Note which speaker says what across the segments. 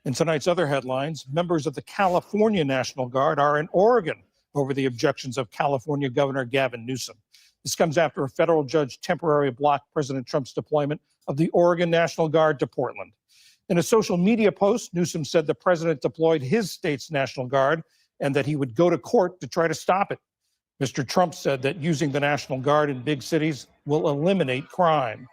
Speaker 1: In tonight's other headlines, members of the California National Guard are in Oregon over the objections of California Governor Gavin Newsom. This comes after a federal judge temporarily blocked President Trump's deployment of the Oregon National Guard to Portland. In a social media post, Newsom said the president deployed his state's National Guard and that he would go to court to try to stop it. Mr. Trump said that using the National Guard in big cities will eliminate crime.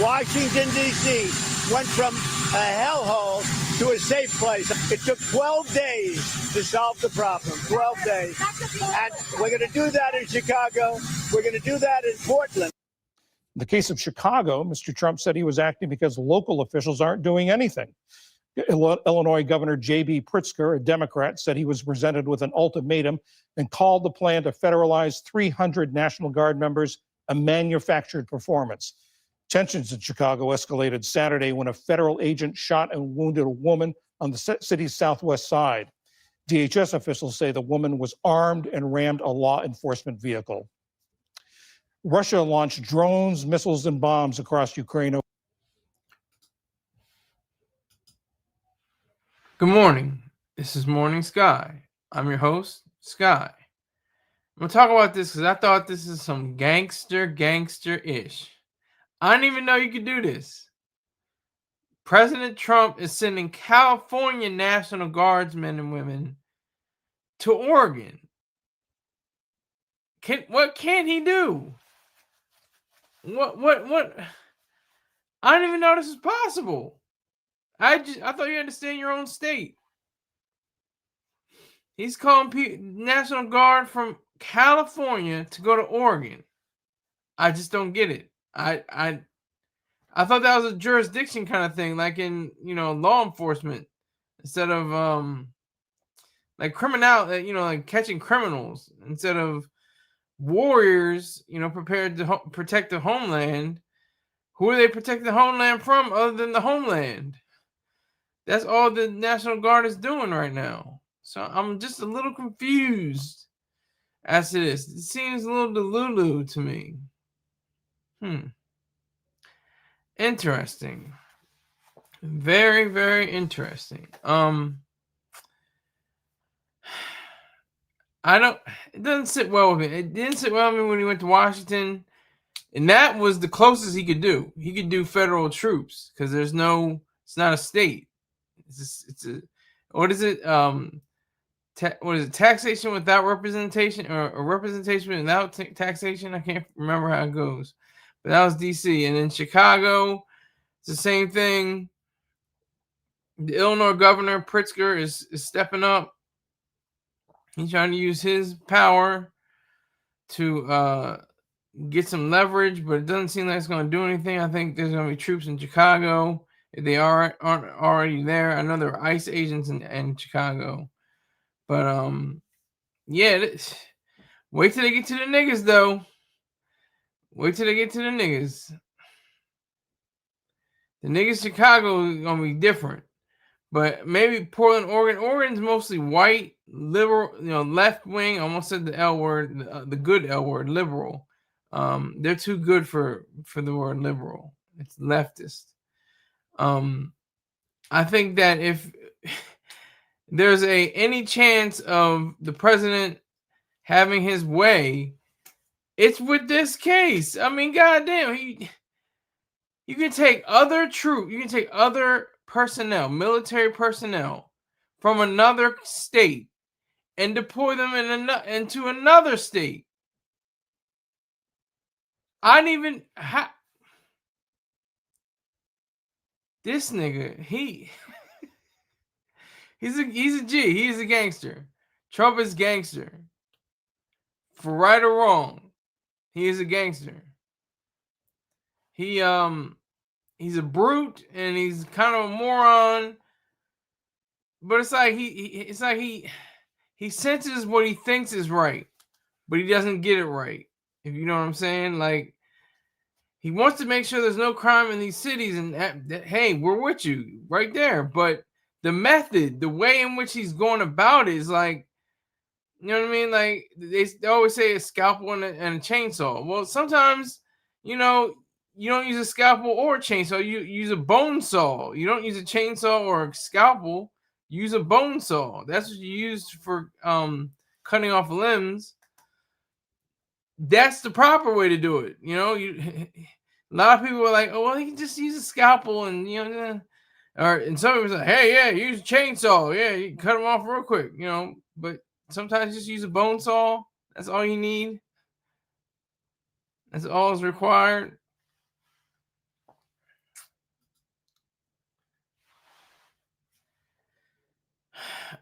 Speaker 2: Washington, D.C. went from a hellhole to a safe place. It took 12 days to solve the problem, 12 days. And we're going to do that in Chicago. We're going to do that in Portland.
Speaker 1: In the case of Chicago, Mr. Trump said he was acting because local officials aren't doing anything. Illinois Governor J.B. Pritzker, a Democrat, said he was presented with an ultimatum and called the plan to federalize 300 National Guard members a manufactured performance. Tensions in Chicago escalated Saturday when a federal agent shot and wounded a woman on the city's southwest side. DHS officials say the woman was armed and rammed a law enforcement vehicle. Russia launched drones, missiles, and bombs across Ukraine.
Speaker 3: Good morning. This is Morning Sky. I'm your host, Sky. I'm going to talk about this because I thought this is some gangster-ish. I didn't even know you could do this. President Trump is sending California National Guardsmen and women to Oregon. What can he do? What? I didn't even know this was possible. I thought you had to stay in your own state. He's calling National Guard from California to go to Oregon. I just don't get it. I thought that was a jurisdiction kind of thing, like in law enforcement, instead of like like catching criminals, instead of warriors, prepared to protect the homeland. Who are they protecting the homeland from other than the homeland? That's all the National Guard is doing right now. So I'm just a little confused as to this. It seems a little delulu to me. Interesting. Very, very interesting. It doesn't sit well with me. It didn't sit well with me when he went to Washington. And that was the closest he could do. He could do federal troops because it's not a state. What is it? Taxation without representation or representation without taxation? I can't remember how it goes. But that was D.C. And in Chicago, it's the same thing. The Illinois governor, Pritzker, is stepping up. He's trying to use his power to get some leverage, but it doesn't seem like it's going to do anything. I think there's going to be troops in Chicago. If they aren't already there, I know there are ICE agents in Chicago. But, wait till they get to the niggas, though. Wait till they get to the niggas. The niggas Chicago is going to be different. But maybe Portland, Oregon. Oregon's mostly white, liberal, left wing. I almost said the L word, the good L word, liberal. They're too good for the word liberal. It's leftist. I think that if there's any chance of the president having his way, it's with this case. I mean, goddamn, you can take other troops, you can take other personnel, military personnel from another state and deploy them into another state. This nigga, he's a G. He's a gangster. Trump is gangster. For right or wrong, he is a gangster. He's a brute and he's kind of a moron. But it's like he senses what he thinks is right, but he doesn't get it right. If you know what I'm saying, like he wants to make sure there's no crime in these cities, and hey, we're with you right there. But the method, the way in which he's going about it is like, you know what I mean? Like they always say a scalpel and a chainsaw. Well, sometimes, you don't use a scalpel or a chainsaw. You use a bone saw. You don't use a chainsaw or a scalpel. Use a bone saw. That's what you use for cutting off limbs. That's the proper way to do it. You know, a lot of people are like, oh, well, you can just use a scalpel and, you know, and some people say, hey, yeah, use a chainsaw. Yeah, you can cut them off real quick, you know, but sometimes just use a bone saw. That's all you need. That's all is required.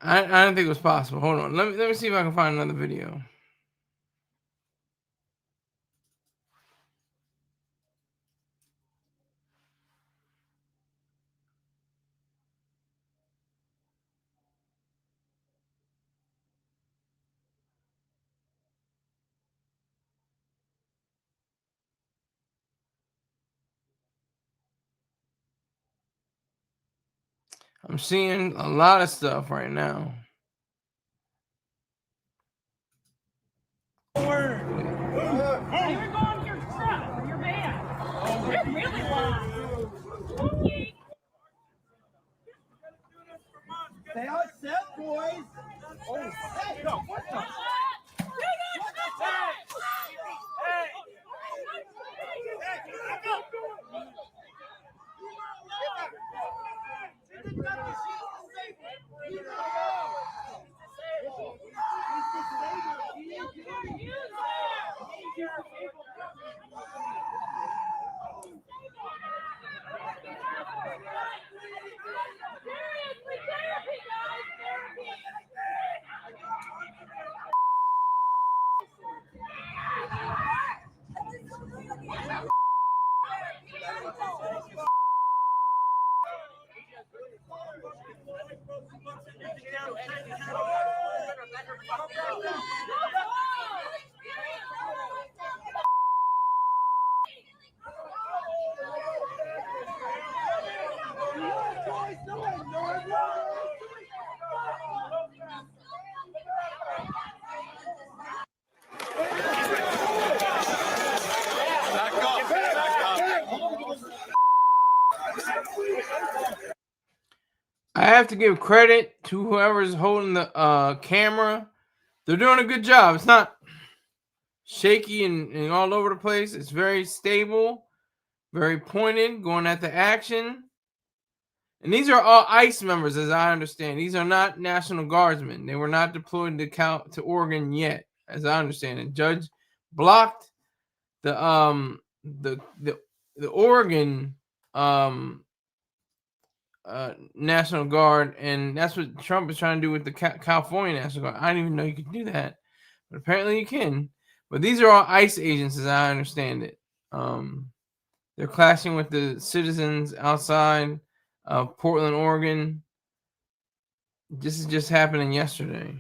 Speaker 3: I didn't think it was possible. Hold on. Let me see if I can find another video. I'm seeing a lot of stuff right now.
Speaker 4: They were going to your truck or your van. You're really loud. Okay.
Speaker 2: Stay on set, boys. Oh, hey, no, what the?
Speaker 3: I have to give credit to whoever's holding the camera. They're doing a good job. It's not shaky and all over the place. It's very stable, very pointed, going at the action. And these are all ICE members, as I understand. These are not National Guardsmen. They were not deployed to Oregon yet, as I understand it. Judge blocked the Oregon National Guard, and that's what Trump is trying to do with the California National Guard. I didn't even know you could do that, but apparently you can. But these are all ICE agents, as I understand it. They're clashing with the citizens outside of Portland, Oregon. This is just happening yesterday.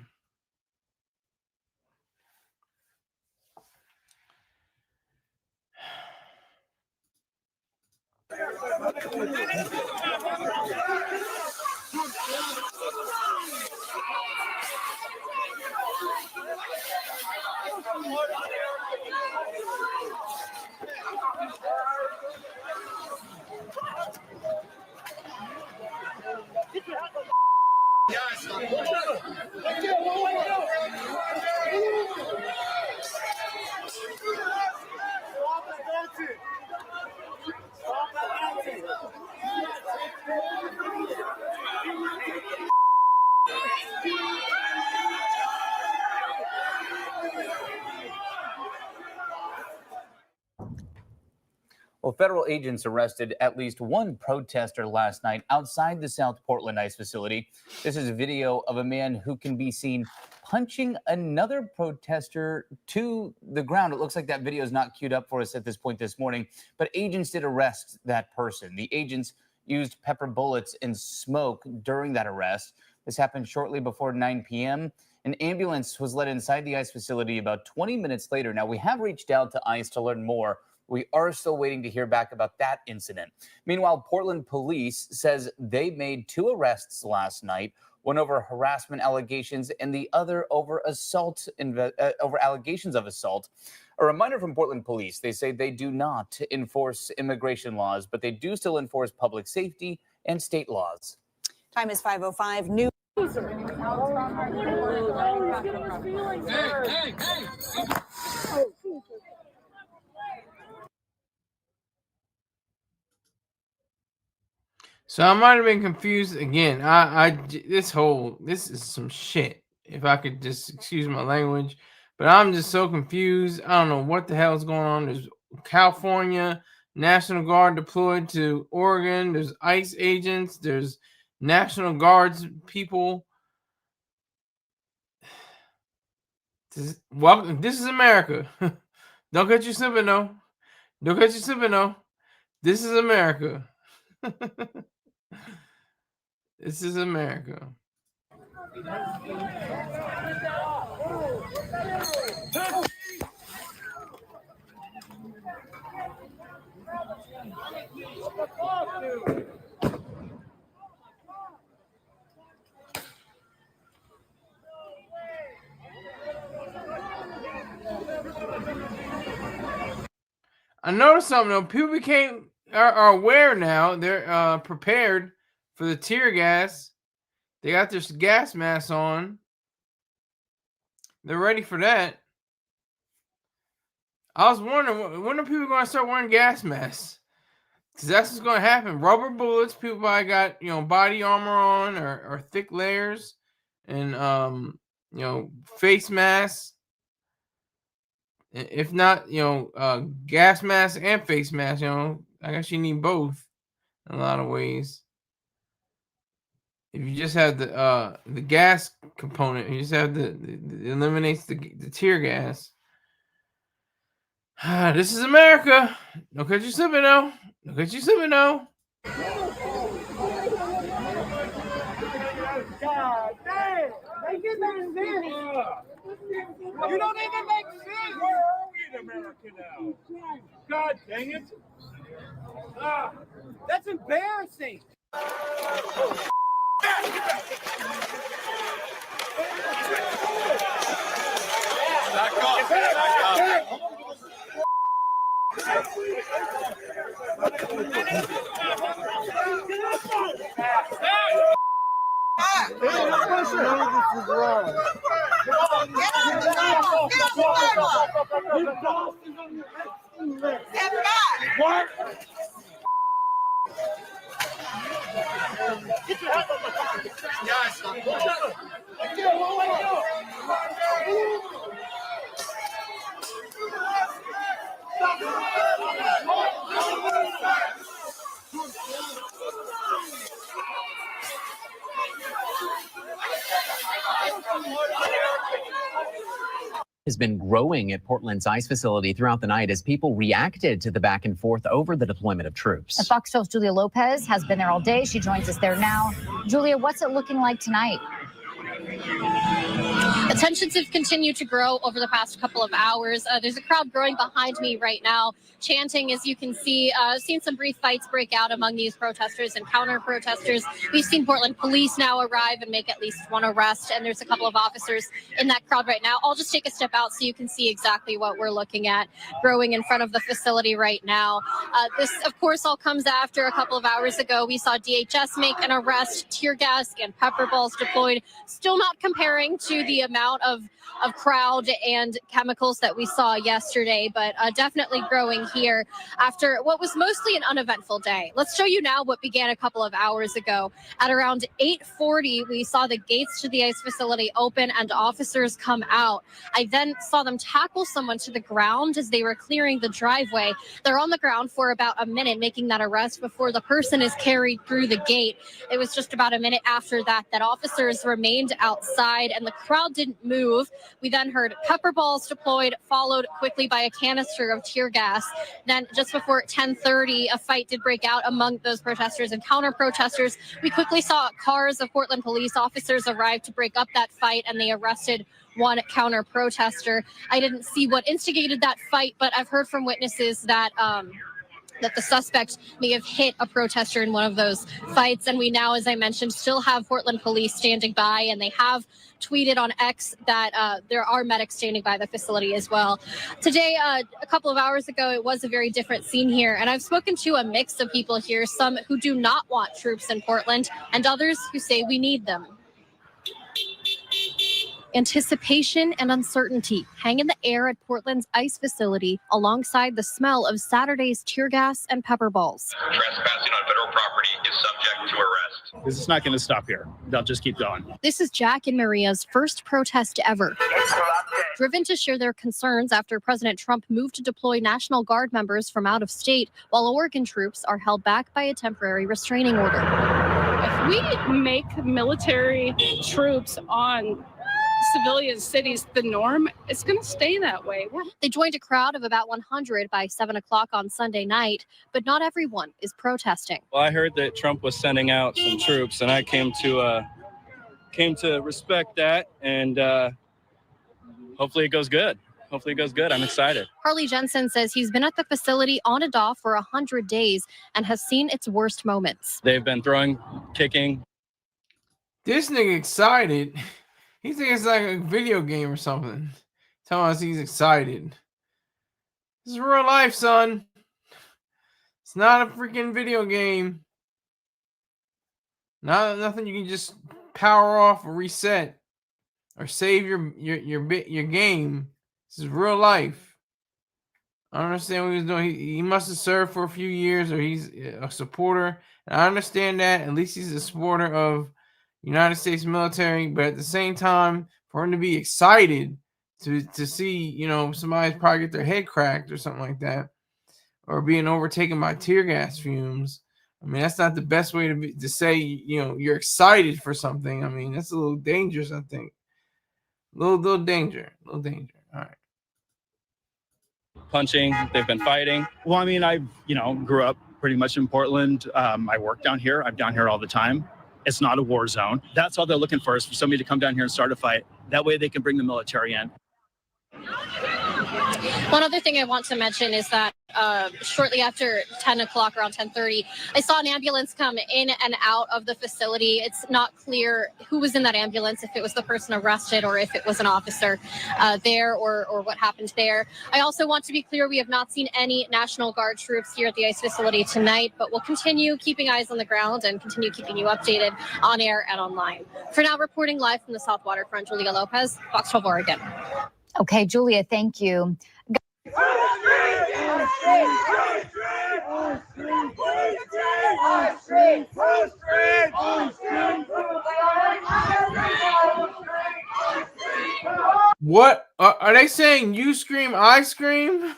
Speaker 5: Well, federal agents arrested at least one protester last night outside the South Portland ICE facility. This is a video of a man who can be seen punching another protester to the ground. It looks like that video is not queued up for us at this point this morning, but agents did arrest that person. The agents used pepper bullets and smoke during that arrest. This happened shortly before 9 p.m. An ambulance was led inside the ICE facility about 20 minutes later. Now, we have reached out to ICE to learn more. We are still waiting to hear back about that incident. Meanwhile, Portland police says they made 2 arrests last night, one over harassment allegations and the other over over allegations of assault. A reminder from Portland police, they say they do not enforce immigration laws, but they do still enforce public safety and state laws.
Speaker 6: Time is 5:05. New
Speaker 3: So I might have been confused again. This is some shit. If I could just excuse my language, but I'm just so confused. I don't know what the hell is going on. There's California National Guard deployed to Oregon. There's ICE agents. There's National Guards people. This is America. Don't get you slipping, though. Don't get you slipping, though. This is America. This is America. I noticed something though. People are aware now. They're prepared for the tear gas. They got their gas masks on. They're ready for that. I was wondering, when are people going to start wearing gas masks? Because that's what's going to happen. Rubber bullets. People probably got body armor on or thick layers, and face masks. If not, gas mask and face mask. I guess you need both in a lot of ways. If you just have the gas component, you just have the eliminates the tear gas. This is America. Don't cut you slipping now. Don't cut you slipping now.
Speaker 6: God damn! They get that in there. You don't even make sense. Where are we in America now? God dang it! That's embarrassing. Back off! Back off!
Speaker 7: Has been growing at Portland's ICE facility throughout the night as people reacted to the back and forth over the deployment of troops.
Speaker 8: And Fox 12's Julia Lopez has been there all day. She joins us there now. Julia, what's it looking like tonight?
Speaker 9: The tensions have continued to grow over the past couple of hours. There's a crowd growing behind me right now, chanting, as you can see. Seen some brief fights break out among these protesters and counter-protesters. We've seen Portland police now arrive and make at least one arrest, and there's a couple of officers in that crowd right now. I'll just take a step out so you can see exactly what we're looking at growing in front of the facility right now. This, of course, all comes after a couple of hours ago. We saw DHS make an arrest, tear gas and pepper balls deployed. Still not comparing to the amount of crowd and chemicals that we saw yesterday, but definitely growing here after what was mostly an uneventful day. Let's show you now what began a couple of hours ago. At around 8:40, we saw the gates to the ICE facility open and officers come out. I then saw them tackle someone to the ground as they were clearing the driveway. They're on the ground for about a minute, making that arrest before the person is carried through the gate. It was just about a minute after that officers remained outside and the crowd didn't move. We then heard pepper balls deployed, followed quickly by a canister of tear gas. Then just before 10:30, a fight did break out among those protesters and counter-protesters. We quickly saw cars of Portland police officers arrive to break up that fight, and they arrested one counter-protester. I didn't see what instigated that fight, but I've heard from witnesses that the suspect may have hit a protester in one of those fights. And we now, as I mentioned, still have Portland police standing by, and they have tweeted on X that there are medics standing by the facility as well. Today, a couple of hours ago, it was a very different scene here, and I've spoken to a mix of people here, some who do not want troops in Portland and others who say we need them. Anticipation and uncertainty hang in the air at Portland's ICE facility alongside the smell of Saturday's tear gas and pepper balls.
Speaker 10: Trespassing on federal property is subject to arrest.
Speaker 11: This is not going to stop here. They'll just keep going.
Speaker 9: This is Jack and Maria's first protest ever. Driven to share their concerns after President Trump moved to deploy National Guard members from out of state, while Oregon troops are held back by a temporary restraining order.
Speaker 4: If we make military troops on civilian cities the norm, it's going to stay that way.
Speaker 9: They joined a crowd of about 100 by 7 o'clock on Sunday night, but not everyone is protesting.
Speaker 11: Well, I heard that Trump was sending out some troops, and I came to respect that, and hopefully it goes good. Hopefully it goes good. I'm excited.
Speaker 9: Harley Jensen says he's been at the facility on and off for 100 days and has seen its worst moments.
Speaker 11: They've been throwing, kicking.
Speaker 3: This nigga excited. He thinks it's like a video game or something. Telling us he's excited. This is real life, son. It's not a freaking video game. Nothing you can just power off or reset or save your game. This is real life. I don't understand what he was doing. He must have served for a few years, or he's a supporter. And I understand that. At least he's a supporter of United States military. But at the same time, for him to be excited to see, you know, somebody probably get their head cracked or something like that, or being overtaken by tear gas fumes. I mean, that's not the best way to say, you know, you're excited for something. I mean, that's a little dangerous, I think. Little danger. All right.
Speaker 11: Punching. They've been fighting. Well, I mean, I grew up pretty much in Portland. I work down here. I'm down here all the time. It's not a war zone. That's all they're looking for, is for somebody to come down here and start a fight. That way they can bring the military in.
Speaker 9: One other thing I want to mention is that shortly after 10 o'clock, around 10:30, I saw an ambulance come in and out of the facility. It's not clear who was in that ambulance, if it was the person arrested or if it was an officer there or what happened there. I also want to be clear, we have not seen any National Guard troops here at the ICE facility tonight, but we'll continue keeping eyes on the ground and continue keeping you updated on air and online. For now, reporting live from the South Waterfront, Julia Lopez, Fox 12 Oregon.
Speaker 8: Okay, Julia, thank you.
Speaker 3: What are they saying? You scream, I scream.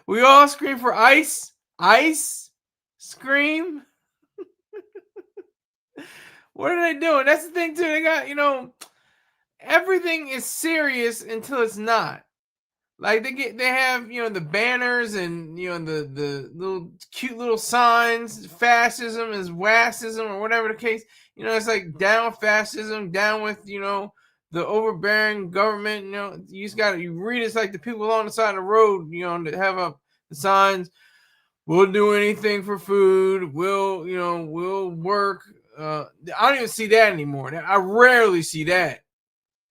Speaker 3: We all scream for ice. Ice scream. What are they doing? That's the thing too. They got, you know, everything is serious until it's not. Like they have, you know, the banners and, you know, the little cute little signs. Fascism is wassism or whatever the case. You know, it's like down fascism, down with, you know, the overbearing government. You know, you read it's like the people on the side of the road, you know, that have up the signs. We'll do anything for food. We'll work. I don't even see that anymore. I rarely see that.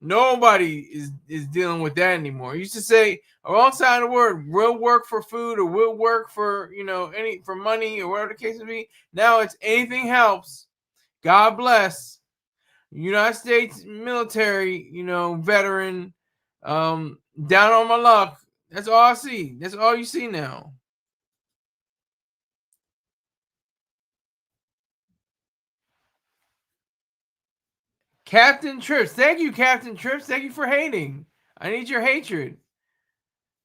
Speaker 3: Nobody is dealing with that anymore. You used to say alongside the word, we'll work for food or we'll work for, you know, for money or whatever the case may be. Now it's anything helps. God bless. United States military, you know, veteran, down on my luck. That's all I see. That's all you see now. Captain Trips. Thank you, Captain Trips. Thank you for hating. I need your hatred.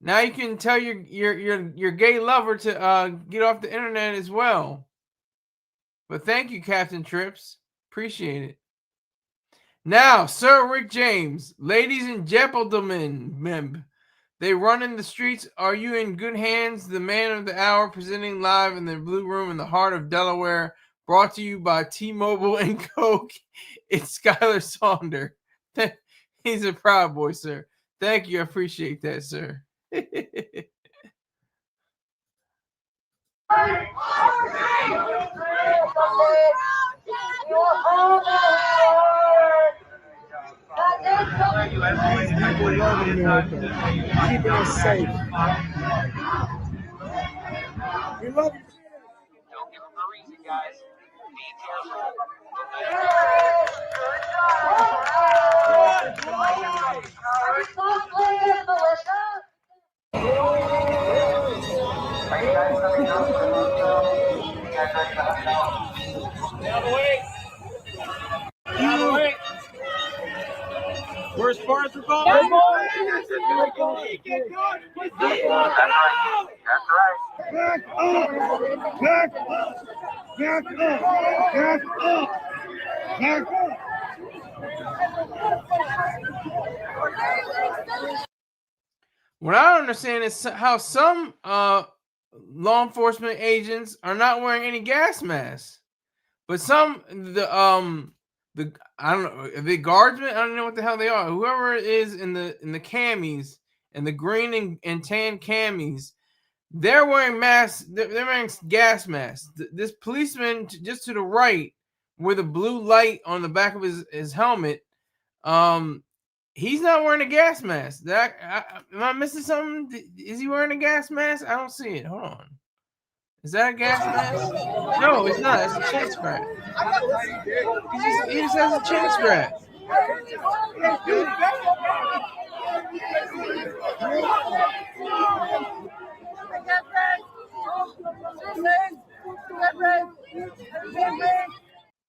Speaker 3: Now you can tell your gay lover to get off the internet as well. But thank you, Captain Trips. Appreciate it. Now, Sir Rick James, ladies and gentlemen, they run in the streets. Are you in good hands? The man of the hour, presenting live in the Blue Room in the heart of Delaware, brought to you by T-Mobile and Coke. It's Skylar Saunders. He's a proud boy, sir. Thank you. I appreciate that, sir.
Speaker 6: Keeping us safe. We love you.
Speaker 10: Don't give them a reason, guys. Be careful.
Speaker 6: Out of the way. Out of the way. Where's Forrest going?
Speaker 10: That's right.
Speaker 6: Back up! Back up! Back up! Back up! Back up!
Speaker 3: What I don't understand is how some law enforcement agents are not wearing any gas masks, but some the I don't know, the guardsmen, I don't know what the hell they are. Whoever it is in the camis and the green and tan camis, they're wearing masks. They're wearing gas masks. This policeman just to the right, with a blue light on the back of his helmet, he's not wearing a gas mask. Am I missing something? Is he wearing a gas mask? I don't see it. Hold on. Is that a gas mask? No, it's not. It's a chin strap. He just has a chin strap.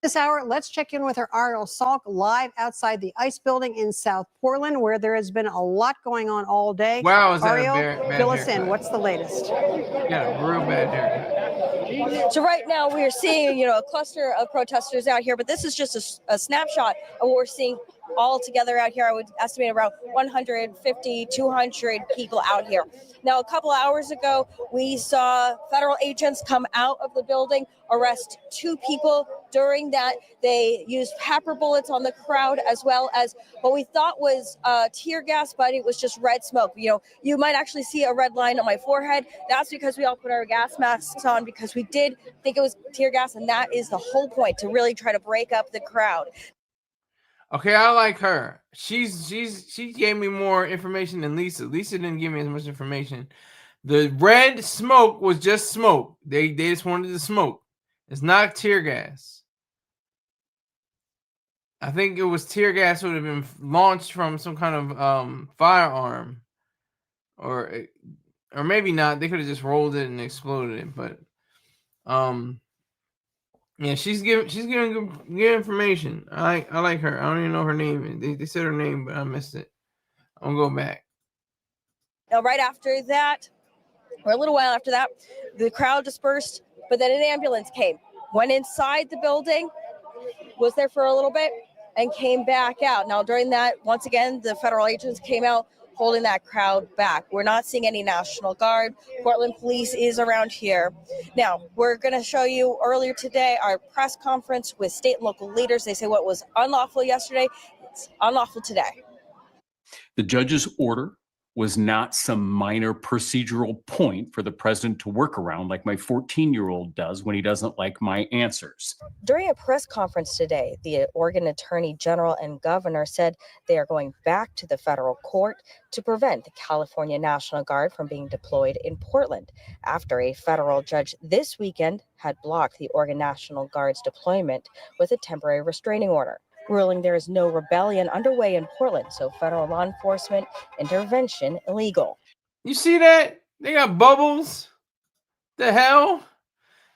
Speaker 12: This hour, let's check in with our Ariel Salk live outside the ICE building in South Portland, where there has been a lot going on all day.
Speaker 3: Wow, is that
Speaker 12: Ariel,
Speaker 3: bad
Speaker 12: fill us in.
Speaker 3: haircut?
Speaker 12: What's the latest?
Speaker 3: Yeah, real bad haircut.
Speaker 13: So right now we are seeing, a cluster of protesters out here, but this is just a snapshot of what we're seeing all together out here. I would estimate around 150, 200 people out here. Now, a couple hours ago, we saw federal agents come out of the building, arrest 2 people. During that, they used pepper bullets on the crowd, as well as what we thought was tear gas, but it was just red smoke. You might actually see a red line on my forehead. That's because we all put our gas masks on, because we did think it was tear gas, and that is the whole point, to really try to break up the crowd.
Speaker 3: Okay, I like her. She gave me more information than Lisa. Lisa didn't give me as much information. The red smoke was just smoke. They just wanted to smoke. It's not tear gas. I think it was tear gas would have been launched from some kind of firearm, or maybe not. They could have just rolled it and exploded it. But yeah, she's giving good information. I like her. I don't even know her name. They said her name, but I missed it. I'm gonna go back.
Speaker 13: Now, right after that, or a little while after that, the crowd dispersed, but then an ambulance came, went inside the building, was there for a little bit, and came back out. Now, during that, once again, the federal agents came out, holding that crowd back. We're not seeing any National Guard. Portland Police is around here. Now, we're going to show you earlier today our press conference with state and local leaders. They say what was unlawful yesterday, it's unlawful today.
Speaker 14: The judge's order was not some minor procedural point for the president to work around like my 14-year-old does when he doesn't like my answers.
Speaker 13: During a press conference today, the Oregon Attorney General and Governor said they are going back to the federal court to prevent the California National Guard from being deployed in Portland after a federal judge this weekend had blocked the Oregon National Guard's deployment with a temporary restraining order, ruling there is no rebellion underway in Portland, so federal law enforcement intervention illegal.
Speaker 3: You see that? They got bubbles. The hell?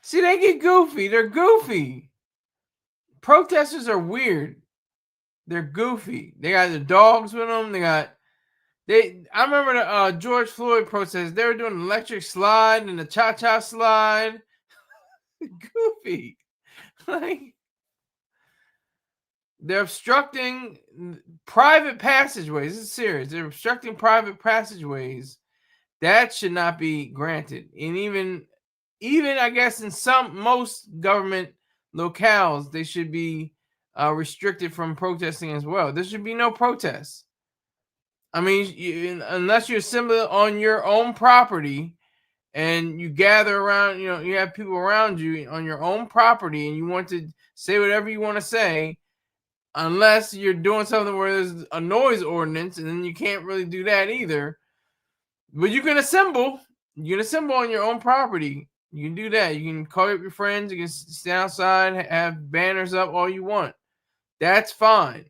Speaker 3: See, they get goofy. They're goofy. Protesters are weird. They're goofy. They got the dogs with them. I remember the George Floyd protests. They were doing an electric slide and a cha-cha slide. Goofy. Like, they're obstructing private passageways. This is serious. They're obstructing private passageways. That should not be granted. And even I guess in most government locales, they should be restricted from protesting as well. There should be no protests. I mean, unless you assemble on your own property and you gather around, you have people around you on your own property and you want to say whatever you want to say, unless you're doing something where there's a noise ordinance, and then you can't really do that either. But you can assemble. You can assemble on your own property. You can do that. You can call up your friends. You can stay outside, have banners up all you want. That's fine.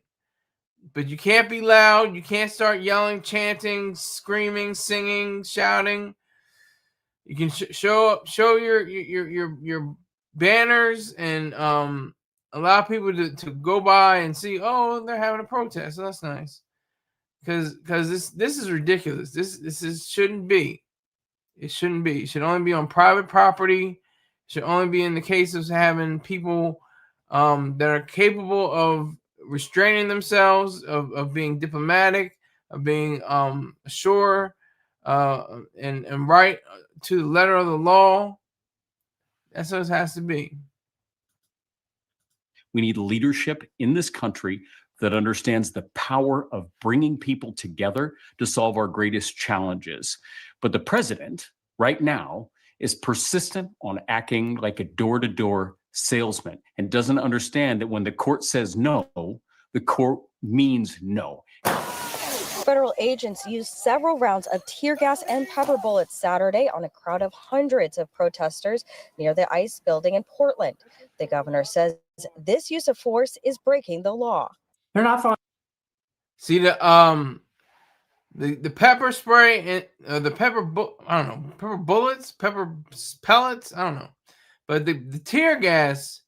Speaker 3: But you can't be loud. You can't start yelling, chanting, screaming, singing, shouting. You can show your banners and allow people to go by and see, oh, they're having a protest. So that's nice. Because this is ridiculous. This shouldn't be. It shouldn't be. It should only be on private property. It should only be in the case of having people that are capable of restraining themselves, of being diplomatic, of being sure and right to the letter of the law. That's what it has to be.
Speaker 14: We need leadership in this country that understands the power of bringing people together to solve our greatest challenges. But the president right now is persistent on acting like a door-to-door salesman and doesn't understand that when the court says no, the court means no.
Speaker 13: Federal agents used several rounds of tear gas and pepper bullets Saturday on a crowd of hundreds of protesters near the ICE building in Portland. The governor says this use of force is breaking the law.
Speaker 3: They're not fine. See the pepper spray and the pepper bullets, pepper pellets, I don't know. But the tear gas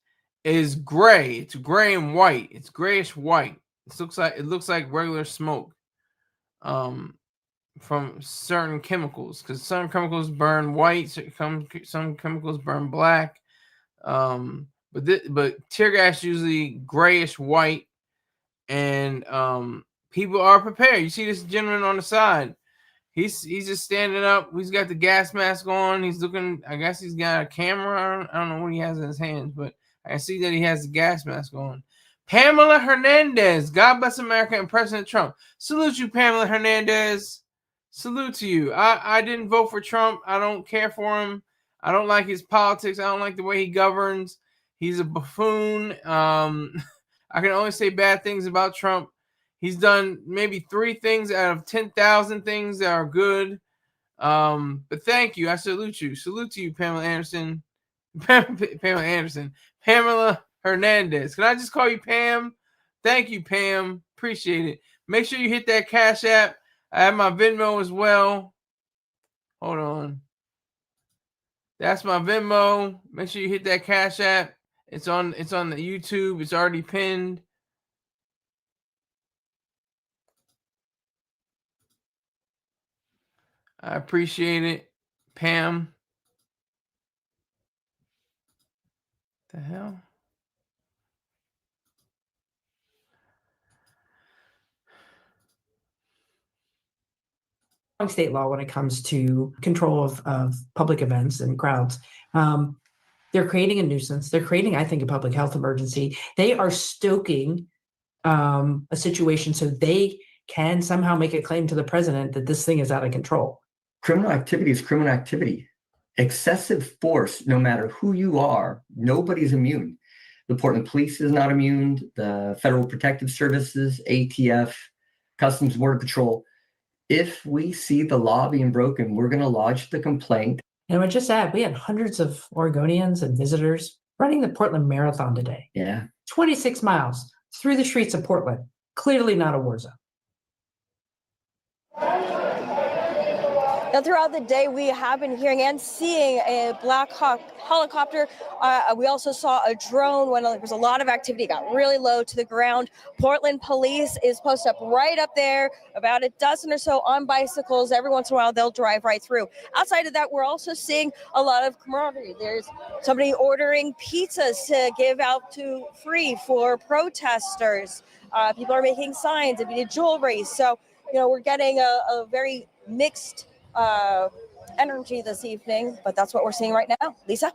Speaker 3: is gray. It's gray and white. It's grayish white. It looks like regular smoke from certain chemicals, because some chemicals burn white, some chemicals burn black. But tear gas usually grayish white. And people are prepared. You see this gentleman on the side. He's just standing up. He's got the gas mask on. He's looking. I guess he's got a camera. I don't know what he has in his hands, but I see that he has the gas mask on. Pamela Hernandez. God bless America and President Trump. Salute you, Pamela Hernandez. Salute to you. I didn't vote for Trump. I don't care for him. I don't like his politics. I don't like the way he governs. He's a buffoon. I can only say bad things about Trump. He's done maybe 3 things out of 10,000 things that are good. But thank you. I salute you. Salute to you, Pamela Anderson. Pamela Hernandez. Can I just call you Pam? Thank you, Pam. Appreciate it. Make sure you hit that Cash App. I have my Venmo as well. Hold on. That's my Venmo. Make sure you hit that Cash App. It's on the YouTube. It's already pinned. I appreciate it, Pam. The hell?
Speaker 15: State law when it comes to control of public events and crowds. They're creating a nuisance. They're creating, I think, a public health emergency. They are stoking a situation so they can somehow make a claim to the president that this thing is out of control.
Speaker 16: Criminal activity is criminal activity. Excessive force, no matter who you are, nobody's immune. The Portland Police is not immune. The Federal Protective Services, ATF, Customs Border Patrol. If we see the law being broken, we're going to lodge the complaint.
Speaker 15: And I would just add, we had hundreds of Oregonians and visitors running the Portland Marathon today.
Speaker 16: Yeah.
Speaker 15: 26 miles through the streets of Portland. Clearly not a war zone.
Speaker 13: Now, throughout the day, we have been hearing and seeing a Black Hawk helicopter. We also saw a drone when there was a lot of activity, got really low to the ground. Portland Police is posted up right up there, about a dozen or so on bicycles. Every once in a while, they'll drive right through. Outside of that, we're also seeing a lot of camaraderie. There's somebody ordering pizzas to give out to free for protesters. People are making signs and jewelry. So, we're getting a very mixed energy this evening, but that's what we're seeing right now. Lisa?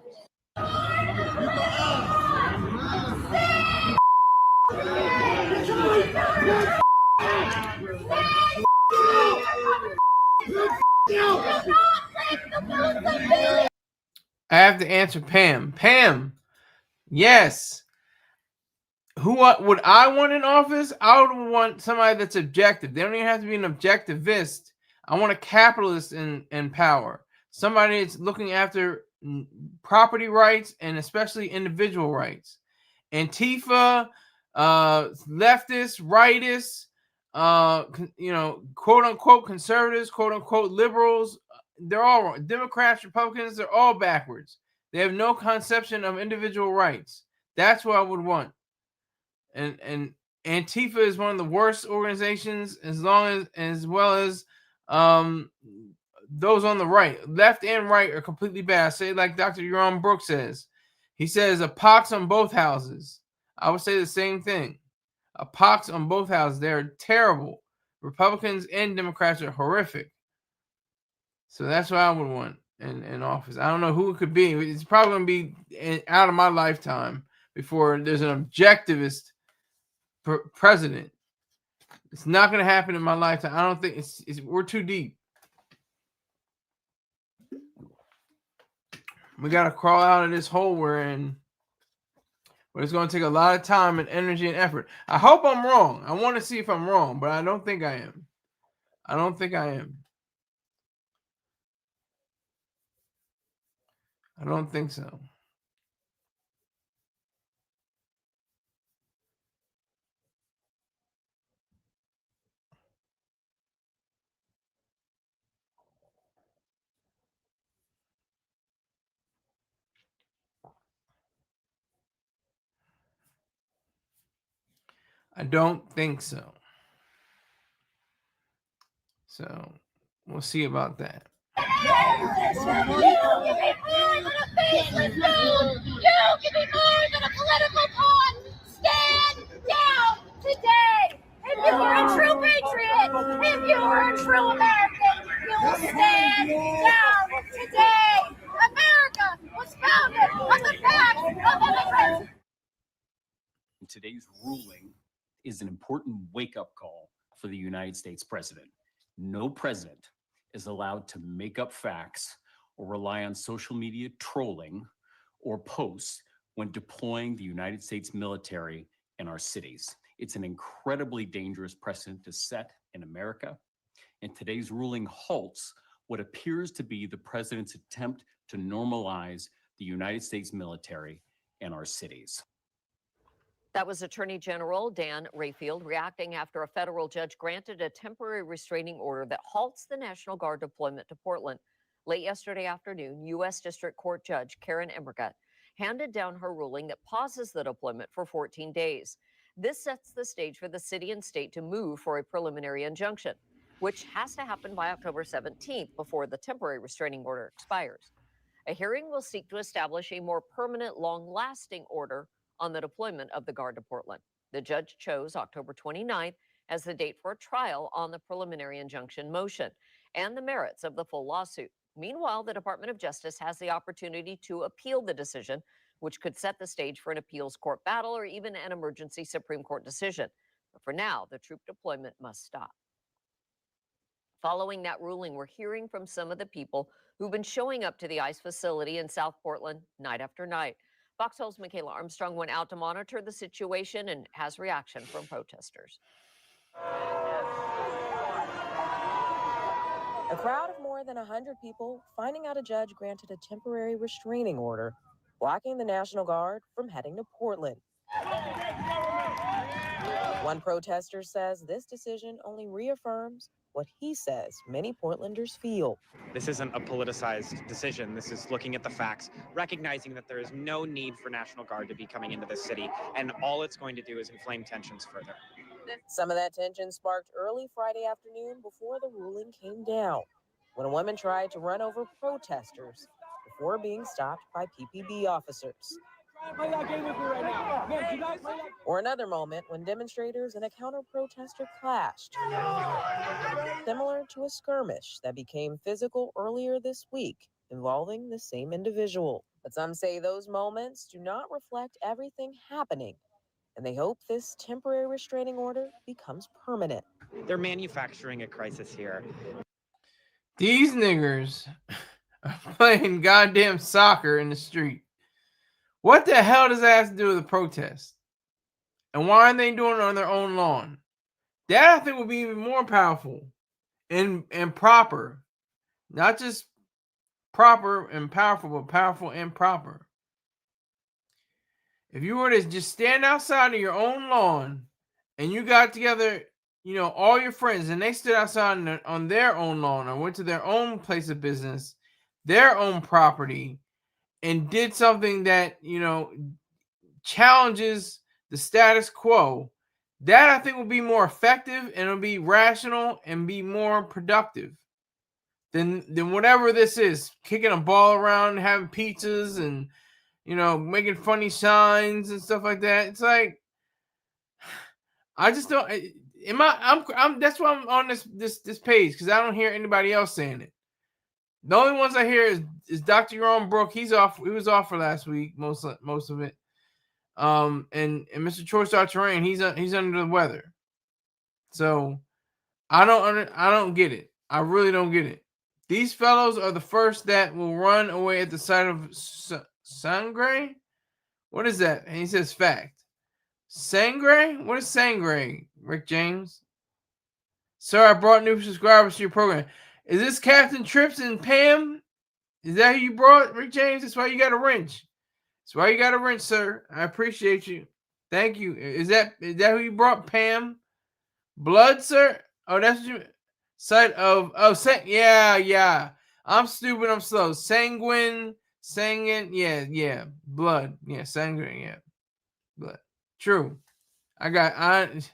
Speaker 3: I have to answer Pam. Pam, yes. Who would I want in office? I would want somebody that's objective. They don't even have to be an objectivist. I want a capitalist in power. Somebody that's looking after property rights and especially individual rights. Antifa, leftists, rightists, quote unquote conservatives, quote unquote liberals. They're all wrong. Democrats, Republicans, they're all backwards. They have no conception of individual rights. That's what I would want. And Antifa is one of the worst organizations, as well as those on the right. Left and right are completely bad. I say it like Dr. Yaron Brooks says. He says a pox on both houses. I would say the same thing. A pox on both houses. They're terrible. Republicans and Democrats are horrific. So that's what I would want in office. I don't know who it could be. It's probably going to be out of my lifetime before there's an objectivist president. It's not going to happen in my lifetime. I don't think we're too deep. We got to crawl out of this hole we're in. But it's going to take a lot of time and energy and effort. I hope I'm wrong. I want to see if I'm wrong, but I don't think I am. I don't think I am. I don't think so. I don't think so. So we'll see about that.
Speaker 6: You can be more than a faceless dude. You can be more than a political pawn. Stand down today. If you are a true patriot, if you are a true American, you will stand down today. America was founded on the backs of immigrants.
Speaker 14: Today's ruling is an important wake-up call for the United States president. No president is allowed to make up facts or rely on social media trolling or posts when deploying the United States military in our cities. It's an incredibly dangerous precedent to set in America, and today's ruling halts what appears to be the president's attempt to normalize the United States military in our cities.
Speaker 17: That was Attorney General Dan Rayfield reacting after a federal judge granted a temporary restraining order that halts the National Guard deployment to Portland. Late yesterday afternoon, U.S. District Court Judge Karen Emmergut handed down her ruling that pauses the deployment for 14 days. This sets the stage for the city and state to move for a preliminary injunction, which has to happen by October 17th before the temporary restraining order expires. A hearing will seek to establish a more permanent, long-lasting order on the deployment of the Guard to Portland. The judge chose October 29th as the date for a trial on the preliminary injunction motion and the merits of the full lawsuit. Meanwhile, the Department of Justice has the opportunity to appeal the decision, which could set the stage for an appeals court battle or even an emergency Supreme Court decision. But for now, the troop deployment must stop. Following that ruling, we're hearing from some of the people who've been showing up to the ICE facility in South Portland night after night. Foxhole's Michaela Armstrong went out to monitor the situation and has reaction from protesters.
Speaker 18: A crowd of more than 100 people finding out a judge granted a temporary restraining order, blocking the National Guard from heading to Portland. One protester says this decision only reaffirms what he says many Portlanders feel.
Speaker 19: This isn't a politicized decision. This is looking at the facts, recognizing that there is no need for National Guard to be coming into this city, and all it's going to do is inflame tensions further.
Speaker 18: Some of that tension sparked early Friday afternoon before the ruling came down, when a woman tried to run over protesters before being stopped by PPD officers. Or another moment when demonstrators and a counter-protester clashed, similar to a skirmish that became physical earlier this week involving the same individual. But some say those moments do not reflect everything happening, and they hope this temporary restraining order becomes permanent.
Speaker 19: They're manufacturing a crisis here.
Speaker 3: These niggers are playing goddamn soccer in the street. What the hell does that have to do with a protest? And why aren't they doing it on their own lawn? That I think would be even more powerful and proper. Not just proper and powerful, but powerful and proper. If you were to just stand outside of your own lawn and you got together, you know, all your friends, and they stood outside on their own lawn or went to their own place of business, their own property, and did something that, challenges the status quo, that I think will be more effective and it'll be rational and be more productive than whatever this is. Kicking a ball around, having pizzas, and making funny signs and stuff like that. It's like, I just don't. I'm that's why I'm on this page, because I don't hear anybody else saying it. The only ones I hear is Dr. Yaron Brook. He's off. He was off for last week, most of it. And Mr. Chorstar Terrain, he's under the weather. So I don't get it. I really don't get it. These fellows are the first that will run away at the sight of sangre. What is that? And he says fact. Sangre? What is sangre, Rick James? Sir, I brought new subscribers to your program. Is this Captain Trips and Pam? Is that who you brought, Rick James? That's why you got a wrench. That's why you got a wrench, sir. I appreciate you. Thank you. Is that who you brought, Pam? Blood, sir? Oh, that's what you site of yeah. I'm stupid, I'm slow. Sanguine, yeah. Blood. Yeah, sanguine, yeah. Blood. True. I didn't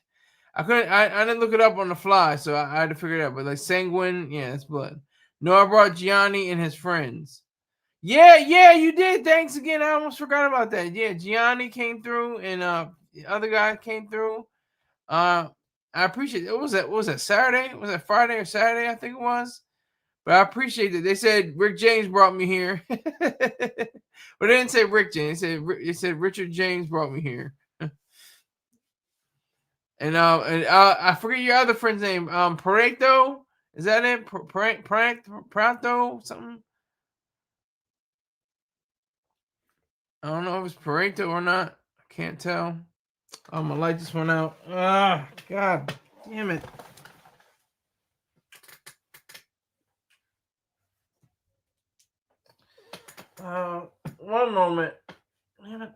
Speaker 3: look it up on the fly, so I had to figure it out. But like sanguine, yeah, that's blood. No, I brought Gianni and his friends. Yeah, you did. Thanks again. I almost forgot about that. Yeah, Gianni came through, and the other guy came through. I appreciate it. What was that? Saturday? Was that Friday or Saturday? I think it was. But I appreciate it. They said Rick James brought me here, but they didn't say Rick James. They said Richard James brought me here. And I forget your other friend's name. Pareto, is that it? Prato something. I don't know if it's Pareto or not. I can't tell. I'm gonna light this one out. Ah, God damn it. One moment. Damn it.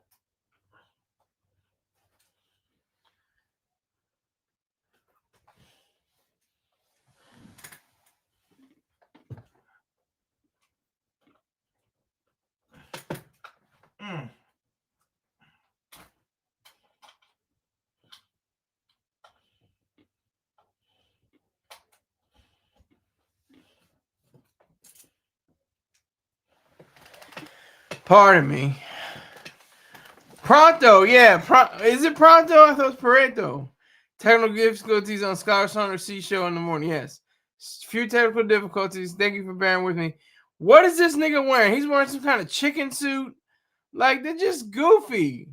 Speaker 3: Pardon me. Pronto, yeah. Is it Pronto? I thought it was Pareto. Technical difficulties on Scholar Saunders C show in the morning. Yes. Few technical difficulties. Thank you for bearing with me. What is this nigga wearing? He's wearing some kind of chicken suit. Like, they're just goofy.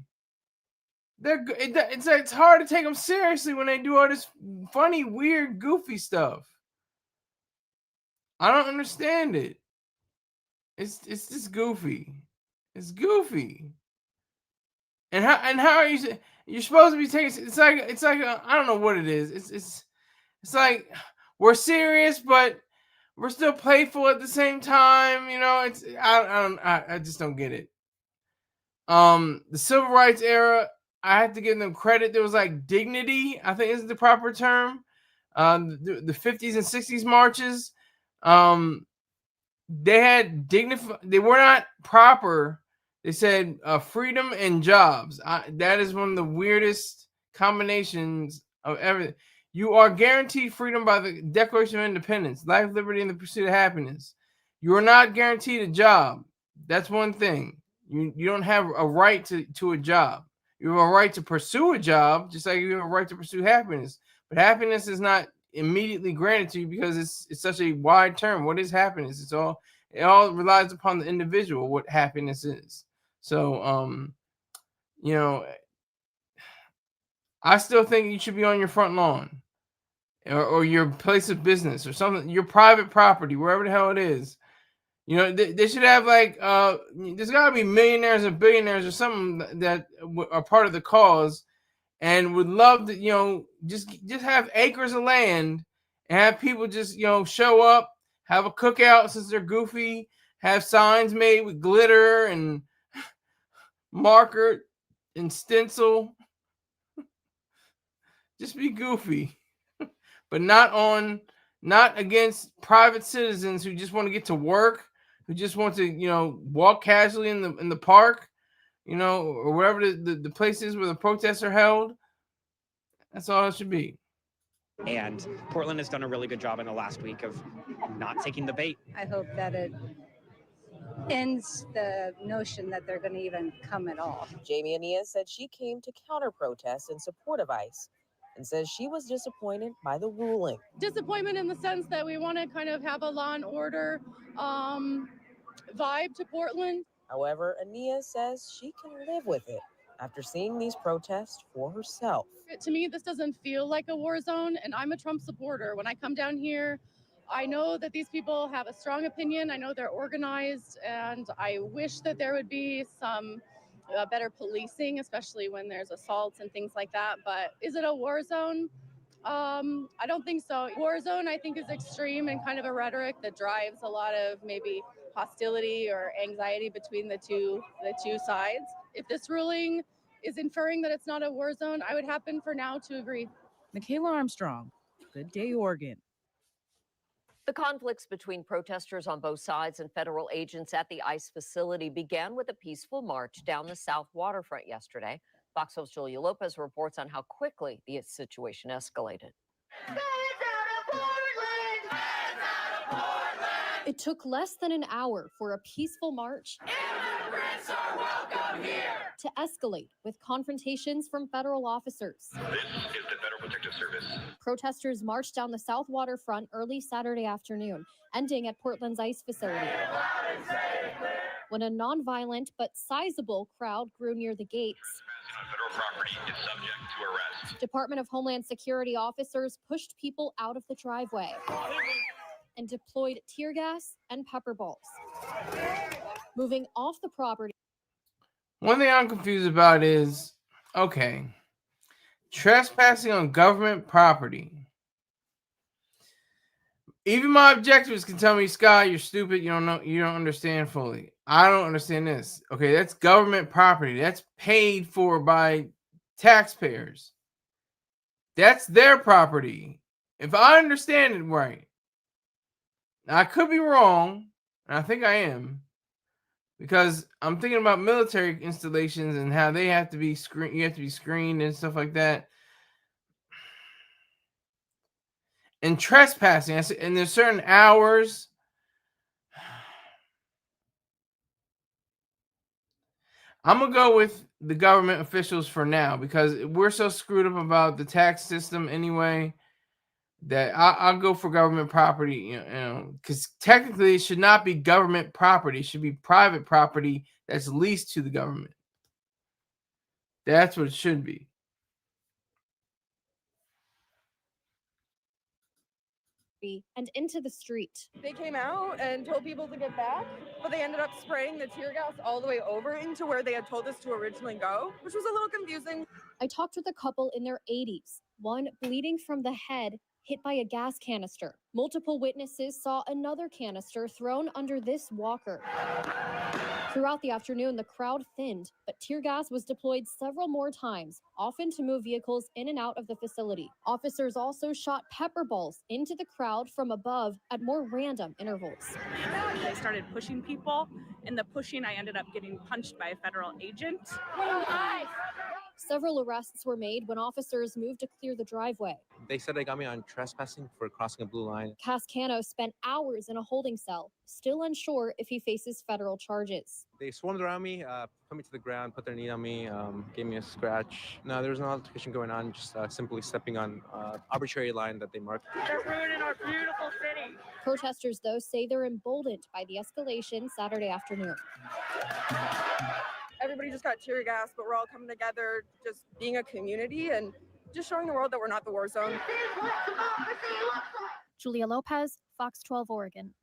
Speaker 3: It's hard to take them seriously when they do all this funny, weird, goofy stuff. I don't understand it. It's just goofy. It's goofy. And how are you? You're supposed to be taking. It's like I don't know what it is. It's like we're serious, but we're still playful at the same time. I just don't get it. The civil rights era, I had to give them credit. There was like dignity, I think is the proper term. The 50s and 60s marches, they had dignified. They were not proper. They said freedom and jobs. That is one of the weirdest combinations of everything. You are guaranteed freedom by the Declaration of Independence, life, liberty, and the pursuit of happiness. You are not guaranteed a job. That's one thing. You don't have a right to a job. You have a right to pursue a job, just like you have a right to pursue happiness. But happiness is not immediately granted to you because it's such a wide term. What is happiness? It all relies upon the individual what happiness is. So I still think you should be on your front lawn or your place of business or something, your private property, wherever the hell it is. They should have like there's got to be millionaires and billionaires or something that are part of the cause and would love to just have acres of land and have people just show up, have a cookout since they're goofy, have signs made with glitter and marker and stencil. Just be goofy, but not against private citizens who just want to get to work, who just want to, walk casually in the park, or wherever the place is where the protests are held. That's all it should be.
Speaker 19: And Portland has done a really good job in the last week of not taking the bait.
Speaker 20: I hope that it ends the notion that they're going to even come at all.
Speaker 18: Jamie Anias said she came to counter protest in support of ICE and says she was disappointed by the ruling.
Speaker 21: Disappointment in the sense that we want to kind of have a law and order vibe to Portland.
Speaker 18: However, Anias says she can live with it after seeing these protests for herself.
Speaker 21: To me, this doesn't feel like a war zone, and I'm a Trump supporter. When I come down here, I know that these people have a strong opinion. I know they're organized, and I wish that there would be some better policing, especially when there's assaults and things like that. But is it a war zone? I don't think so. War zone, I think, is extreme and kind of a rhetoric that drives a lot of maybe hostility or anxiety between the two sides. If this ruling is inferring that it's not a war zone, I would happen for now to agree.
Speaker 22: Michaela Armstrong, Good Day, Oregon.
Speaker 17: The conflicts between protesters on both sides and federal agents at the ICE facility began with a peaceful march down the South waterfront yesterday. Fox 12's Julia Lopez reports on how quickly the situation escalated.
Speaker 9: It took less than an hour for a peaceful march to escalate with confrontations from federal officers.
Speaker 10: This is the Federal Protective Service.
Speaker 9: Protesters marched down the South waterfront early Saturday afternoon, ending at Portland's ICE facility. When a nonviolent but sizable crowd grew near the gates,
Speaker 10: On federal property is subject to arrest.
Speaker 9: Department of Homeland Security officers pushed people out of the driveway and deployed tear gas and pepper balls. Moving off the property.
Speaker 3: One thing I'm confused about is, okay, trespassing on government property. Even my objectives can tell me, Sky, you're stupid. You don't know. You don't understand fully. I don't understand this. Okay, that's government property. That's paid for by taxpayers. That's their property. If I understand it right. Now, I could be wrong, and I think I am, because I'm thinking about military installations and how they have to be screened. You have to be screened and stuff like that. And trespassing, and there's certain hours. I'm gonna go with the government officials for now because we're so screwed up about the tax system anyway that I'll go for government property. Because technically it should not be government property; it should be private property that's leased to the government. That's what it should be.
Speaker 9: And into the street.
Speaker 21: They came out and told people to get back, but they ended up spraying the tear gas all the way over into where they had told us to originally go, which was a little confusing.
Speaker 9: I talked with a couple in their 80s, one bleeding from the head, hit by a gas canister. Multiple witnesses saw another canister thrown under this walker. Throughout the afternoon, the crowd thinned, but tear gas was deployed several more times, often to move vehicles in and out of the facility. Officers also shot pepper balls into the crowd from above at more random intervals.
Speaker 21: They started pushing people. In the pushing, I ended up getting punched by a federal agent.
Speaker 9: Several arrests were made when officers moved to clear the driveway.
Speaker 23: They said they got me on trespassing for crossing a blue line.
Speaker 9: Cascano spent hours in a holding cell, still unsure if he faces federal charges.
Speaker 23: They swarmed around me, put me to the ground, put their knee on me, gave me a scratch. No, there was no altercation going on, just simply stepping on arbitrary line that they marked.
Speaker 21: They're ruining our beautiful city.
Speaker 9: Protesters, though, say they're emboldened by the escalation Saturday afternoon.
Speaker 21: Everybody just got tear gas, but we're all coming together, just being a community and just showing the world that we're not the war zone.
Speaker 9: Julia Lopez, Fox 12 Oregon.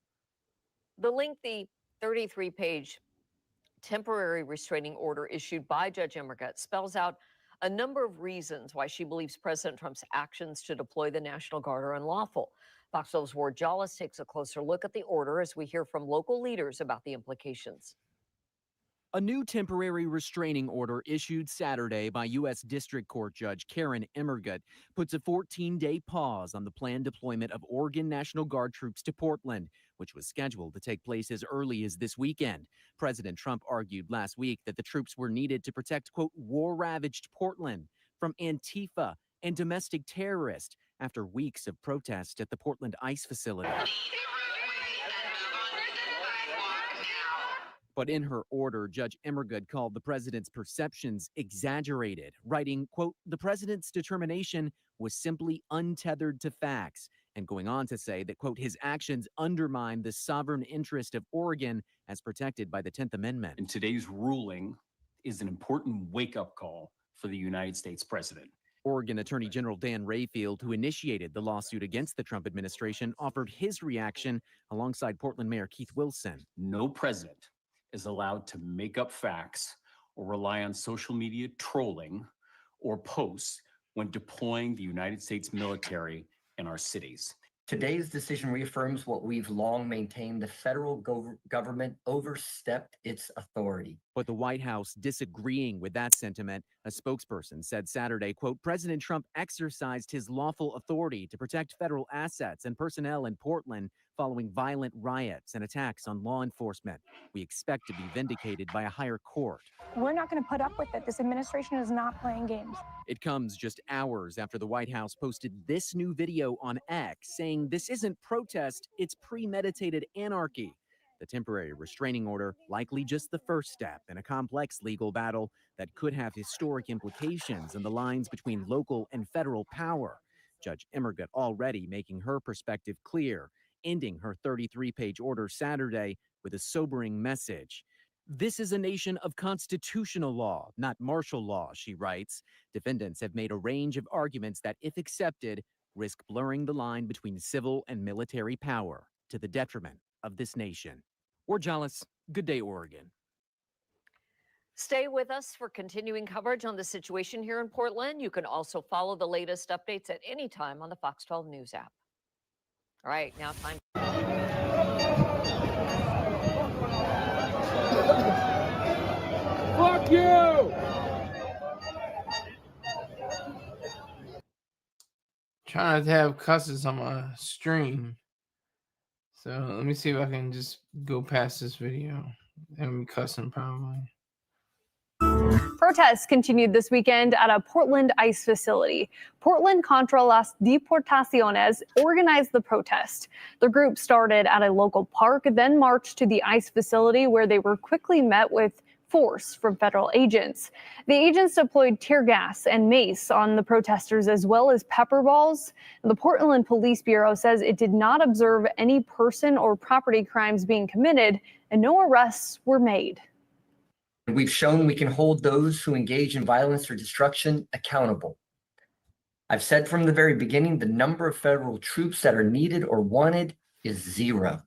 Speaker 17: The lengthy 33-page temporary restraining order issued by Judge Emmergut spells out a number of reasons why she believes President Trump's actions to deploy the National Guard are unlawful. Fox 12's Ward Jollis takes a closer look at the order as we hear from local leaders about the implications.
Speaker 24: A new temporary restraining order issued Saturday by U.S. District Court Judge Karen Emmergut puts a 14-day pause on the planned deployment of Oregon National Guard troops to Portland, which was scheduled to take place as early as this weekend. President Trump argued last week that the troops were needed to protect, quote, war-ravaged Portland from Antifa and domestic terrorists after weeks of protest at the Portland ICE facility. But in her order, Judge Emmergood called the president's perceptions exaggerated, writing, quote, the president's determination was simply untethered to facts, and going on to say that, quote, his actions undermine the sovereign interest of Oregon as protected by the 10th Amendment.
Speaker 14: And today's ruling is an important wake-up call for the United States president.
Speaker 24: Oregon Attorney General Dan Rayfield, who initiated the lawsuit against the Trump administration, offered his reaction alongside Portland Mayor Keith Wilson.
Speaker 14: No president is allowed to make up facts or rely on social media trolling or posts when deploying the United States military in our cities.
Speaker 16: Today's decision reaffirms what we've long maintained: the federal government overstepped its authority.
Speaker 24: But the White House disagreeing with that sentiment, a spokesperson said Saturday, quote, President Trump exercised his lawful authority to protect federal assets and personnel in Portland following violent riots and attacks on law enforcement. We expect to be vindicated by a higher court.
Speaker 1: We're not going to put up with it. This administration is not playing games.
Speaker 24: It comes just hours after the White House posted this new video on X saying this isn't protest, it's premeditated anarchy. The temporary restraining order likely just the first step in a complex legal battle that could have historic implications in the lines between local and federal power. Judge Emmergood already making her perspective clear, ending her 33-page order Saturday with a sobering message. This is a nation of constitutional law, not martial law, she writes. Defendants have made a range of arguments that, if accepted, risk blurring the line between civil and military power to the detriment of this nation. Warjalis, Good Day, Oregon.
Speaker 17: Stay with us for continuing coverage on the situation here in Portland. You can also follow the latest updates at any time on the Fox 12 News app. All right, now time.
Speaker 3: Fuck you! Trying not to have cusses on my stream. So let me see if I can just go past this video. I'm cussing probably.
Speaker 2: Protests continued this weekend at a Portland ICE facility. Portland Contra las Deportaciones organized the protest. The group started at a local park, then marched to the ICE facility where they were quickly met with force from federal agents. The agents deployed tear gas and mace on the protesters as well as pepper balls. The Portland Police Bureau says it did not observe any person or property crimes being committed and no arrests were made.
Speaker 16: We've shown we can hold those who engage in violence or destruction accountable. I've said from the very beginning, the number of federal troops that are needed or wanted is zero.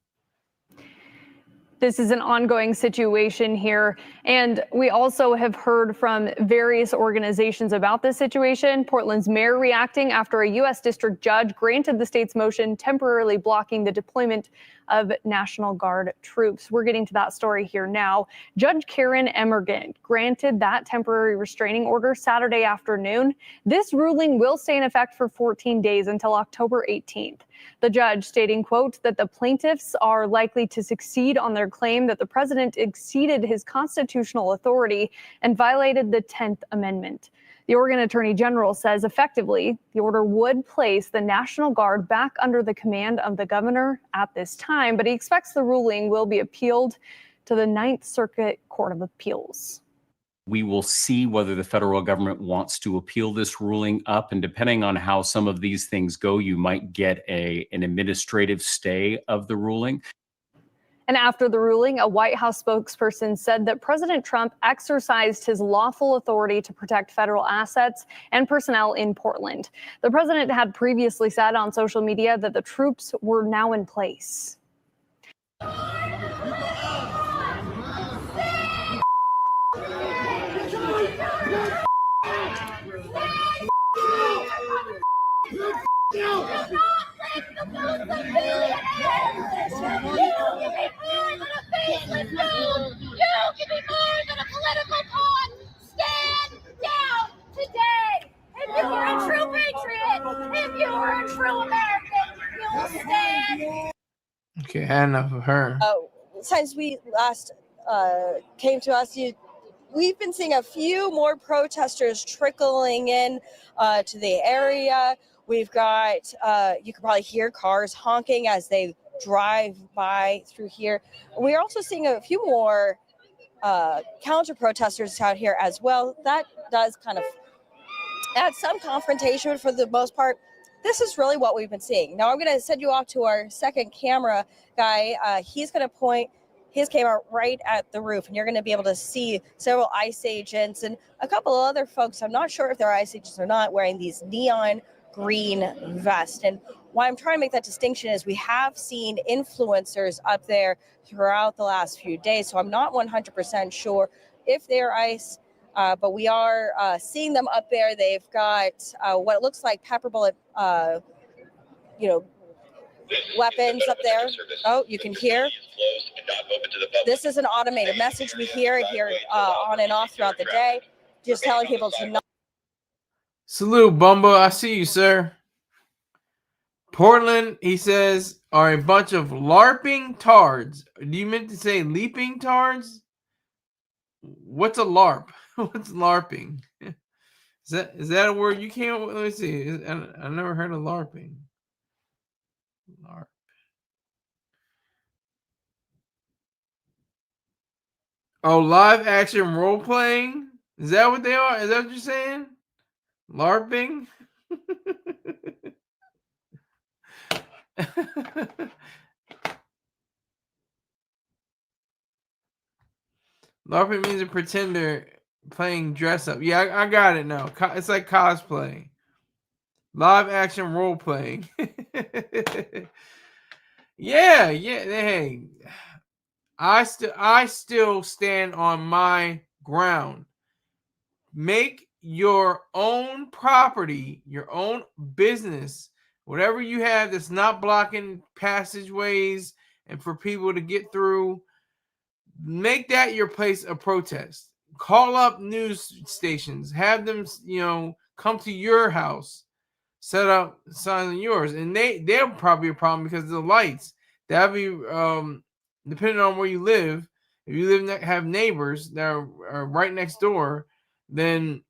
Speaker 2: This is an ongoing situation here, and we also have heard from various organizations about this situation. Portland's mayor reacting after a U.S. district judge granted the state's motion temporarily blocking the deployment of National Guard troops. We're getting to that story here now. Judge Karen Emmergood granted that temporary restraining order Saturday afternoon. This ruling will stay in effect for 14 days until October 18th. The judge stating, quote, that the plaintiffs are likely to succeed on their claim that the president exceeded his constitutional authority and violated the 10th Amendment. The Oregon Attorney General says effectively the order would place the National Guard back under the command of the governor at this time, but he expects the ruling will be appealed to the Ninth Circuit Court of Appeals.
Speaker 14: We will see whether the federal government wants to appeal this ruling up. And depending on how some of these things go, you might get an administrative stay of the ruling.
Speaker 2: And after the ruling, a White House spokesperson said that President Trump exercised his lawful authority to protect federal assets and personnel in Portland. The president had previously said on social media that the troops were now in place.
Speaker 3: Okay, had enough of her.
Speaker 13: Since we last came to us, we've been seeing a few more protesters trickling in to the area. We've got, you can probably hear cars honking as they drive by through here. We're also seeing a few more counter protesters out here as well. That does kind of add some confrontation, but for the most part, this is really what we've been seeing. Now I'm going to send you off to our second camera guy. He's going to point his camera right at the roof, and you're going to be able to see several ICE agents and a couple of other folks. I'm not sure if they're ICE agents or not, wearing these neon green vests. And why I'm trying to make that distinction is we have seen influencers up there throughout the last few days, so I'm not 100% sure if they're ICE, but we are seeing them up there. They've got what looks like pepper bullet, weapons up there. Oh, you can hear. This is an automated message. We hear it here on and off throughout the day, just telling people to not.
Speaker 3: Salute, Bumba. I see you, sir. Portland, he says, are a bunch of LARPing tards. Do you meant to say leaping tards? What's a LARP? What's LARPing? Is that a word you can't? Let me see. I never heard of LARPing. LARP. Oh, live action role playing? Is that what they are? Is that what you're saying? LARPing? LARPing means a pretender playing dress up. Yeah, I got it now. It's like cosplay. Live action role playing. Yeah. Hey, I still stand on my ground. Make your own property, your own business, whatever you have that's not blocking passageways and for people to get through. Make that your place of protest. Call up news stations. Have them, come to your house. Set up signs on yours, and they'll probably be a problem because of the lights. That'll be depending on where you live. If you have neighbors that are right next door, then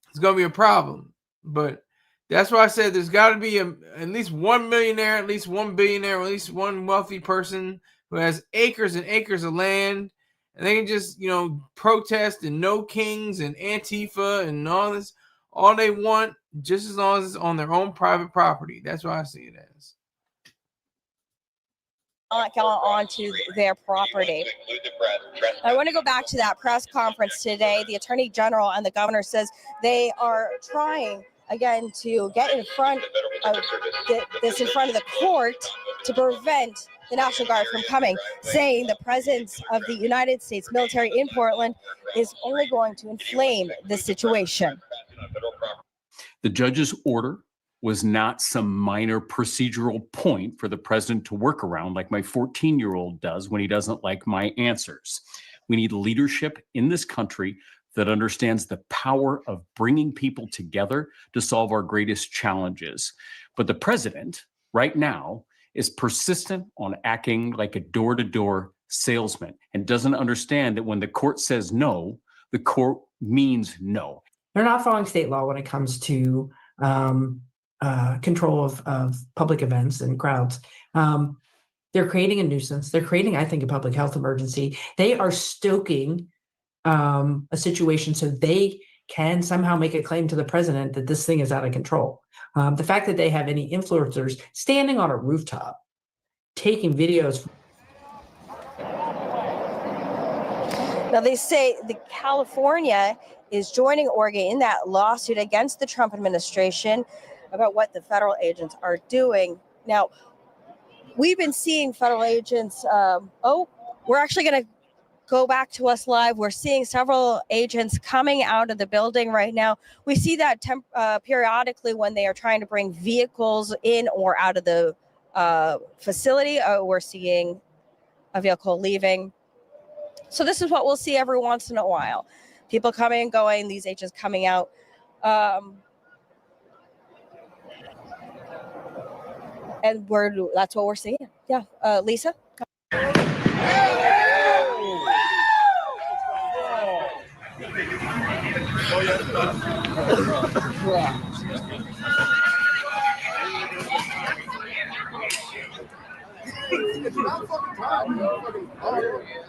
Speaker 3: it's gonna be a problem. But that's why I said there's got to be at least one millionaire, at least one billionaire, or at least one wealthy person who has acres and acres of land, and they can just protest and no kings and Antifa and all this, all they want, just as long as it's on their own private property. That's what I see it as.
Speaker 13: Not gone onto their property. I want to go back to that press conference today. The Attorney General and the governor says they are trying again to get in front of in front of the court to prevent the National Guard from coming, saying the presence of the United States military in Portland is only going to inflame the situation.
Speaker 14: The judge's order was not some minor procedural point for the president to work around like my 14-year-old does when he doesn't like my answers. We need leadership in this country that understands the power of bringing people together to solve our greatest challenges. But the president, right now, is persistent on acting like a door-to-door salesman and doesn't understand that when the court says no, the court means no.
Speaker 15: They're not following state law when it comes to control of public events and crowds. They're creating a nuisance. They're creating, I think, a public health emergency. They are stoking a situation so they can somehow make a claim to the president that this thing is out of control. The fact that they have any influencers standing on a rooftop, taking videos.
Speaker 13: Now, they say that California is joining Oregon in that lawsuit against the Trump administration about what the federal agents are doing. Now, we've been seeing federal agents. We're actually going to go back to us live. We're seeing several agents coming out of the building right now. We see that periodically when they are trying to bring vehicles in or out of the facility. We're seeing a vehicle leaving. So this is what we'll see every once in a while. People coming and going, these agents coming out. and that's what we're seeing. Yeah, Lisa.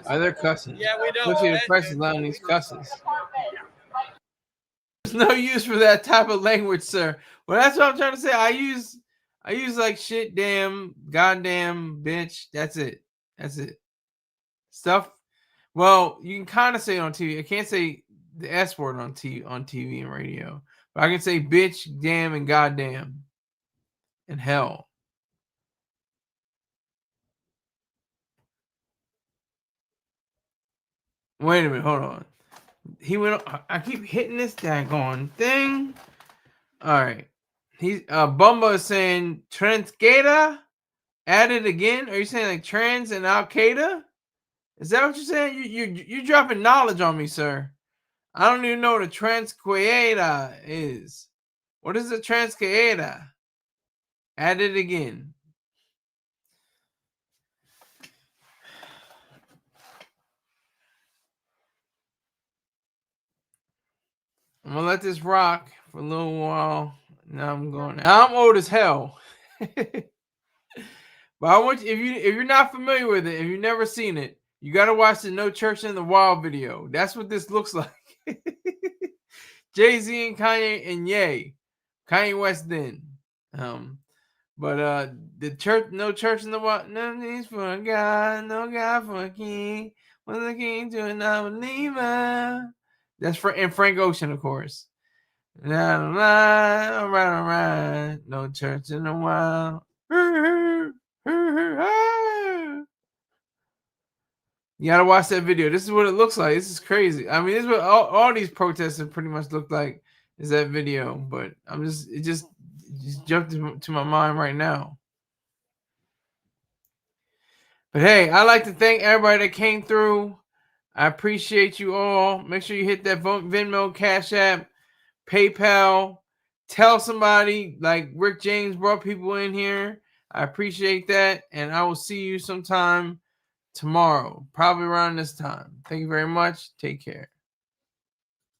Speaker 3: Are there cussing?
Speaker 4: Yeah, we know.
Speaker 3: Put you to press on these cusses. There's no use for that type of language, sir. Well, that's what I'm trying to say. I use like shit, damn, goddamn, bitch. That's it. That's it. Stuff. Well, you can kind of say it on TV. I can't say the S word on TV and radio, but I can say bitch, damn, and goddamn, and hell. Wait a minute, hold on. He went. I keep hitting this daggone thing. All right. He's Bumba is saying Transgada added again. Are you saying like trans and Al Qaeda? Is that what you're saying? You're dropping knowledge on me, sir. I don't even know what a Transqueada is. What is a Transqueada? Add it again. I'm gonna let this rock for a little while. Now I'm going. Now I'm old as hell. But I want you, if you're not familiar with it, if you've never seen it, you gotta watch the No Church in the Wild video. That's what this looks like. Jay-Z and Kanye and Ye. Kanye West then. But the church, No Church in the Wild, no needs for a God, no God for a king. Was a king to a non-believer. That's Frank Ocean, of course. All right. No church in the wild. You gotta watch that video. This is what it looks like. This is crazy. I mean, this is what all these protests have pretty much looked like. Is that video? But it just jumped to my mind right now. But hey, I'd like to thank everybody that came through. I appreciate you all. Make sure you hit that Venmo, Cash App, PayPal. Tell somebody, like Rick James brought people in here. I appreciate that. And I will see you sometime tomorrow, probably around this time. Thank you very much. Take care.